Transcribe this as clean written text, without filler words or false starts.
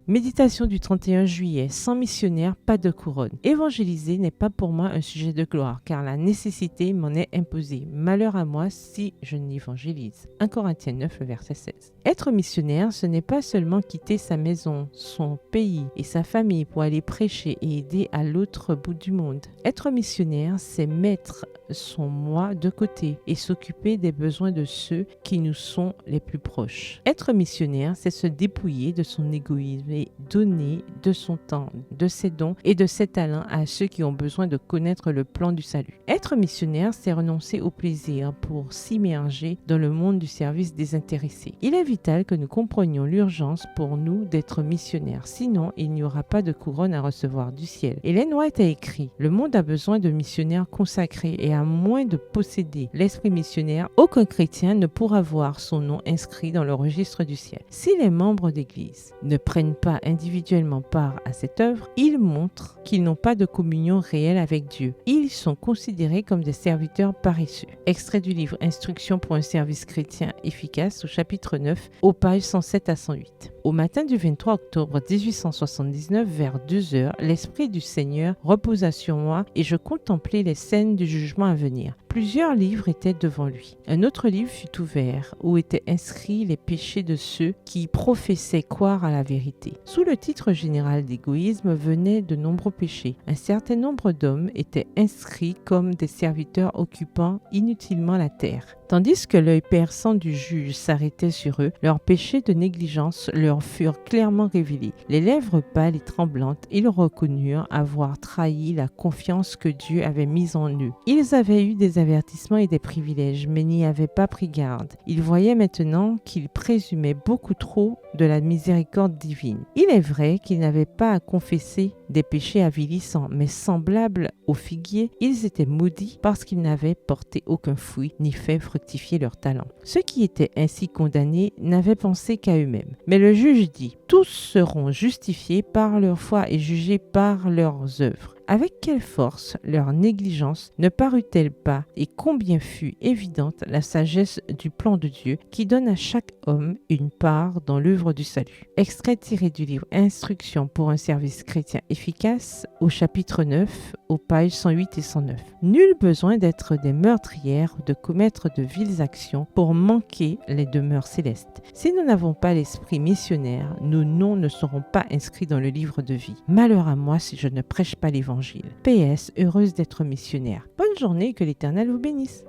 Méditation du 31 juillet. Sans missionnaire, pas de couronne. Évangéliser n'est pas pour moi un sujet de gloire, car la nécessité m'en est imposée. Malheur à moi si je n'évangélise. 1 Corinthiens 9, verset 16. Être missionnaire, ce n'est pas seulement quitter sa maison, son pays et sa famille pour aller prêcher et aider à l'autre bout du monde. Être missionnaire, c'est mettre son moi de côté et s'occuper des besoins de ceux qui nous sont les plus proches. Être missionnaire, c'est se dépouiller de son égoïsme et donner de son temps, de ses dons et de ses talents à ceux qui ont besoin de connaître le plan du salut. Être missionnaire, c'est renoncer au plaisir pour s'immerger dans le monde du service désintéressé. Il est vital que nous comprenions l'urgence pour nous d'être missionnaires, sinon il n'y aura pas de couronne à recevoir du ciel. Ellen White a écrit « Le monde a besoin de missionnaires consacrés et à moins de posséder l'esprit missionnaire, aucun chrétien ne pourra voir son nom inscrit dans le registre du ciel. » Si les membres d'Église ne prennent pas individuellement part à cette œuvre, ils montrent qu'ils n'ont pas de communion réelle avec Dieu. Ils sont considérés comme des serviteurs paresseux. Extrait du livre Instructions pour un service chrétien efficace au chapitre 9, aux pages 107 à 108. Au matin du 23 octobre 1879, vers 2 heures, l'Esprit du Seigneur reposa sur moi et je contemplais les scènes du jugement à venir. Plusieurs livres étaient devant lui. Un autre livre fut ouvert où étaient inscrits les péchés de ceux qui professaient croire à la vérité. Sous le titre général d'égoïsme venaient de nombreux péchés. Un certain nombre d'hommes étaient inscrits comme des serviteurs occupant inutilement la terre. Tandis que l'œil perçant du juge s'arrêtait sur eux, leurs péchés de négligence leur furent clairement révélés. Les lèvres pâles et tremblantes, ils reconnurent avoir trahi la confiance que Dieu avait mise en eux. Ils avaient eu des avertissements et des privilèges, mais n'y avaient pas pris garde. Ils voyaient maintenant qu'ils présumaient beaucoup trop de la miséricorde divine. Il est vrai qu'ils n'avaient pas à confesser des péchés avilissants, mais semblables aux figuiers, ils étaient maudits parce qu'ils n'avaient porté aucun fruit ni fait fructifier leur talent. Ceux qui étaient ainsi condamnés n'avaient pensé qu'à eux-mêmes. Mais le juge dit « Tous seront justifiés par leur foi et jugés par leurs œuvres. » Avec quelle force leur négligence ne parut-elle pas et combien fut évidente la sagesse du plan de Dieu qui donne à chaque homme une part dans l'œuvre du salut. Extrait tiré du livre Instructions pour un service chrétien efficace au chapitre 9 aux pages 108 et 109. Nul besoin d'être des meurtrières ou de commettre de viles actions pour manquer les demeures célestes. Si nous n'avons pas l'esprit missionnaire, nos noms ne seront pas inscrits dans le livre de vie. Malheur à moi si je ne prêche pas l'évangile. PS, heureuse d'être missionnaire. Bonne journée et que l'Éternel vous bénisse.